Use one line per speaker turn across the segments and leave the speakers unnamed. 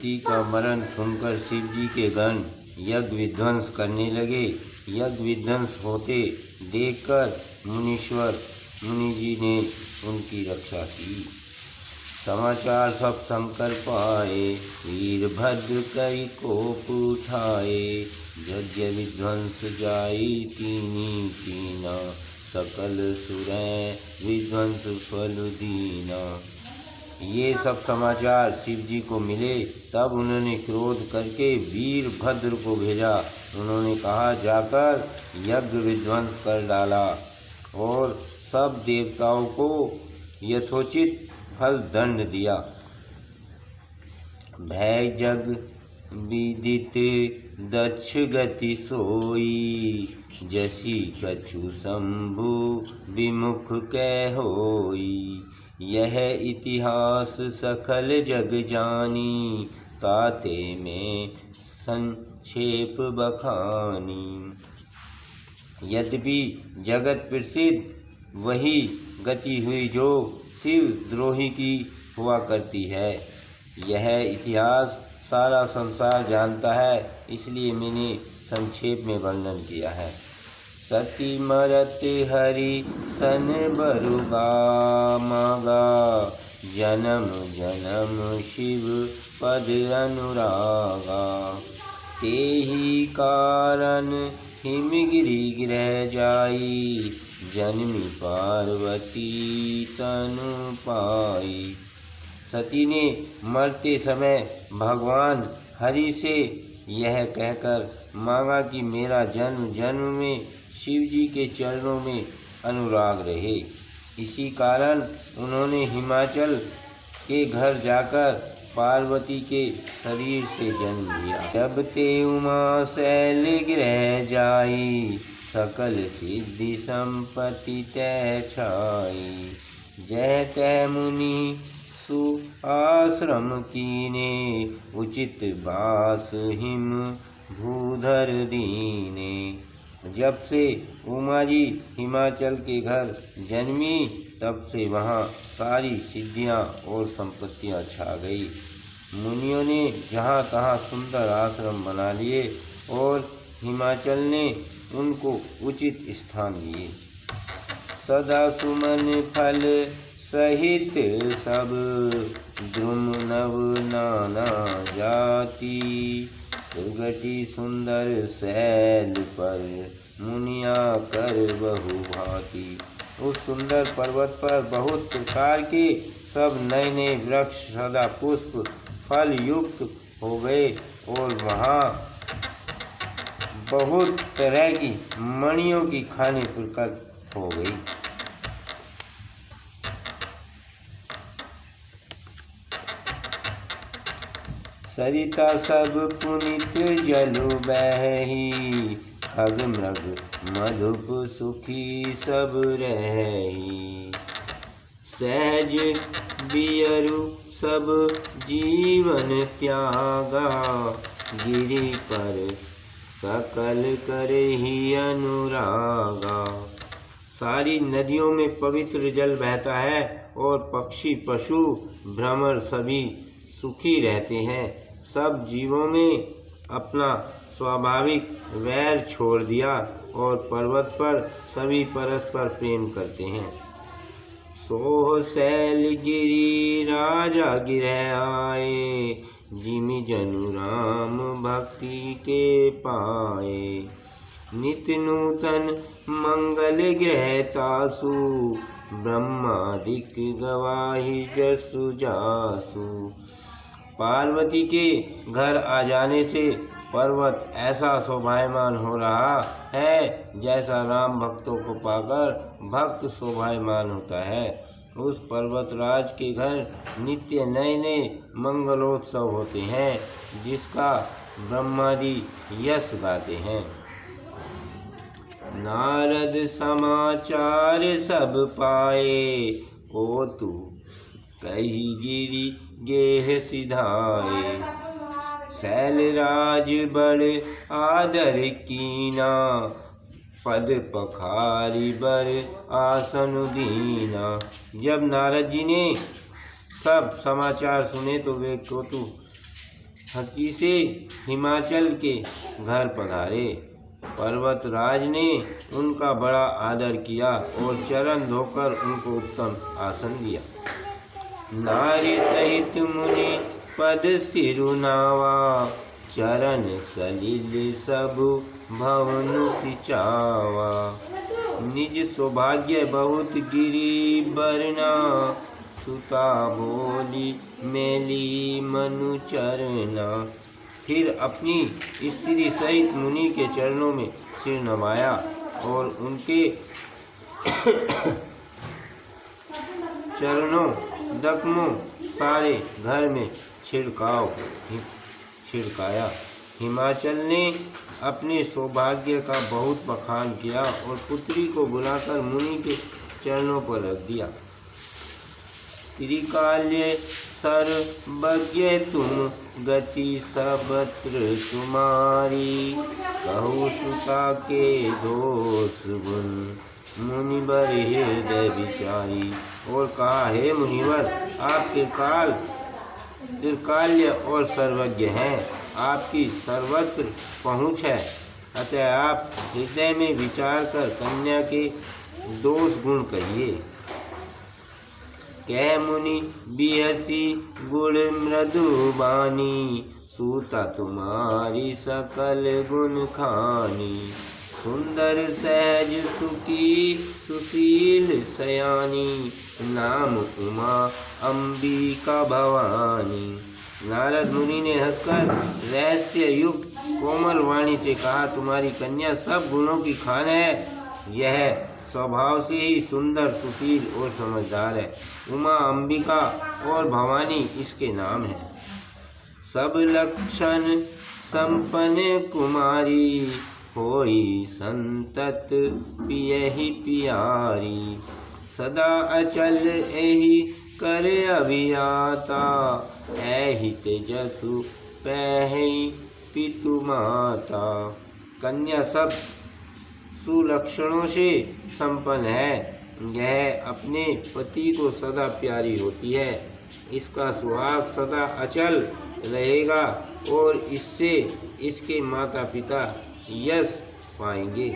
शिव का मरण सुनकर शिव जी के गण यज्ञ विध्वंस करने लगे। यज्ञ विध्वंस होते देखकर मुनि जी ने उनकी रक्षा की। समाचार सब शंकर पाए, वीरभद्र कई कोप उठाए। यज्ञ विध्वंस जाई कीनी कीना, सकल सुरैं विध्वंस फल दीना। ये सब समाचार शिव जी को मिले, तब उन्होंने क्रोध करके वीरभद्र को भेजा। उन्होंने कहा, जाकर यज्ञ विध्वंस कर डाला और सब देवताओं को यथोचित फल दंड दिया। भय जग विदित दक्ष गति सोई, जसी कछु शंभु विमुख कह होई। यह इतिहास सकल जग जानी, ताते में संक्षेप बखानी। यद्यपि जगत प्रसिद्ध वही गति हुई जो शिव द्रोही की हुआ करती है। यह इतिहास सारा संसार जानता है, इसलिए मैंने संक्षेप में वर्णन किया है। सती मरत हरि सन बरुगा मागा, जन्म जन्म शिव पद अनुरागा। तेहि कारण हिमगिरि गिरह जाई, जन्मी पार्वती तनु पाई। सती ने मरते समय भगवान हरि से यह कहकर मांगा कि मेरा जन्म जन्म में शिव जी के चरणों में अनुराग रहे। इसी कारण उन्होंने हिमाचल के घर जाकर पार्वती के शरीर से जन्म लिया। जब ते उमा शैल गिरह जाई, सकल सिद्धि संपत्ति तै छाई। जय तै मुनि सु आश्रम कीने, उचित बास हिम भूधर दीने। जब से उमा जी हिमाचल के घर जन्मी, तब से वहाँ सारी सिद्धियाँ और संपत्तियाँ छा गई। मुनियों ने जहाँ तहाँ सुंदर आश्रम बना लिए और हिमाचल ने उनको उचित स्थान दिए। सदा सुमन फल सहित सब, द्रुम नव नाना जाति। दुर्गति सुंदर शैल पर, मुनिया कर बहु भांति। उस सुंदर पर्वत पर बहुत प्रकार के सब नए नए वृक्ष सदा पुष्प फल युक्त हो गए और वहाँ बहुत तरह की मणियों की खाने प्रकट हो गई। सरिता सब पुनित जलु बहहि, खग मृग मधुप सुखी सब रही। सहज बियरु सब जीवन त्यागा, गिरि पर सकल करहि अनुरागा। सारी नदियों में पवित्र जल बहता है और पक्षी पशु भ्रमर सभी सुखी रहते हैं। सब जीवों में अपना स्वाभाविक वैर छोड़ दिया और पर्वत पर सभी परस्पर प्रेम करते हैं। सोह शैल गिरि राजा गिरह आए, जिमि जनु राम भक्ति के पाए। नित नूतन मंगल ग्रह तासु, ब्रह्मादिक गवाही जसु जासु। पार्वती के घर आ जाने से पर्वत ऐसा शोभायमान हो रहा है, जैसा राम भक्तों को पाकर भक्त शोभायमान होता है। उस पर्वतराज के घर नित्य नए नए मंगलोत्सव होते हैं, जिसका ब्रह्मादि यश गाते हैं। नारद समाचार सब पाए, कोतु कही गिरि गेह सिधाए। शैलराज बड़ आदर कीना, पद पखारी बर आसन दीना। जब नारद जी ने सब समाचार सुने तो वे कोतु हकी से हिमाचल के घर पधारे। पर्वतराज ने उनका बड़ा आदर किया और चरण धोकर उनको उत्तम आसन दिया। नारी सहित मुनि पद सिरुनावा, चरण सलिल सब भवन सिचावा। निज सौभाग्य बहुत गिरी बरना, सुता बोली मेली मनु चरना। फिर अपनी स्त्री सहित मुनि के चरणों में सिर नवाया और उनके चरणों दकमों सारे घर में छिड़काया। हिमाचल ने अपने सौभाग्य का बहुत बखान किया और पुत्री को बुलाकर मुनि के चरणों पर रख दिया। त्रिकाल्य सर्वज्ञ तुम, गति सबत्र तुम्हारी। कहु सुता के दोष गुण, मुनिवर हृदय विचारी। और कहा, हे मुनिवर, आप त्रिकाल्य और सर्वज्ञ हैं, आपकी सर्वत्र पहुँच है, अतः आप हृदय में विचार कर कन्या के दोष गुण कहिए। कह मुनि बिहसी गुण मृदु बानी, सूता तुम्हारी सकल गुण खानी। सुंदर सहज सुखी सुशील सयानी, नाम उमा अंबिका भवानी। नारद मुनि ने हंसकर रहस्य युक्त कोमल वाणी से कहा, तुम्हारी कन्या सब गुणों की खान है। यह स्वभाव से ही सुंदर सुशील और समझदार है। उमा अंबिका और भवानी इसके नाम हैं। सब लक्षण संपन्न कुमारी, होई संतत पियहि पियारी। सदा अचल एहि कर अभियाता, एहि तेजसु पहै पितु माता। कन्या सब सुलक्षणों से संपन्न है। यह अपने पति को सदा प्यारी होती है। इसका सुहाग सदा अचल रहेगा और इससे इसके माता पिता यश पाएंगे।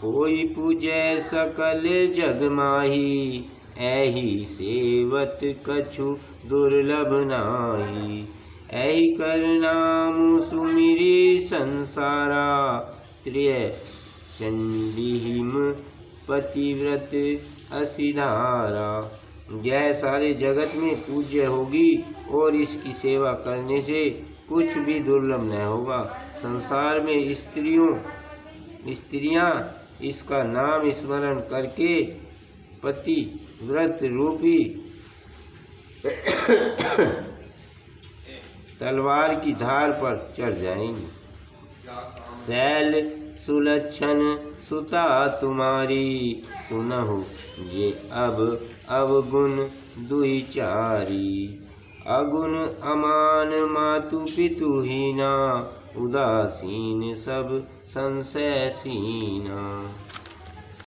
होई पूजय सकल जग माही, एहि सेवत कछु दुर्लभ नाही। एहि कर नाम सुमिरी संसारा, त्रिय चंडीहिम पतिव्रत असिधारा। यह सारे जगत में पूज्य होगी और इसकी सेवा करने से कुछ भी दुर्लभ न होगा। संसार में स्त्रियां इसका नाम स्मरण करके पतिव्रत रूपी तलवार की धार पर चढ़ जाएंगी। शैल सुलक्षण सुता तुम्हारी, सुनहु ये अब अवगुण दुहिचारी। अगुण अमान मातु पितु हीना, उदासीन सब संशयसीना।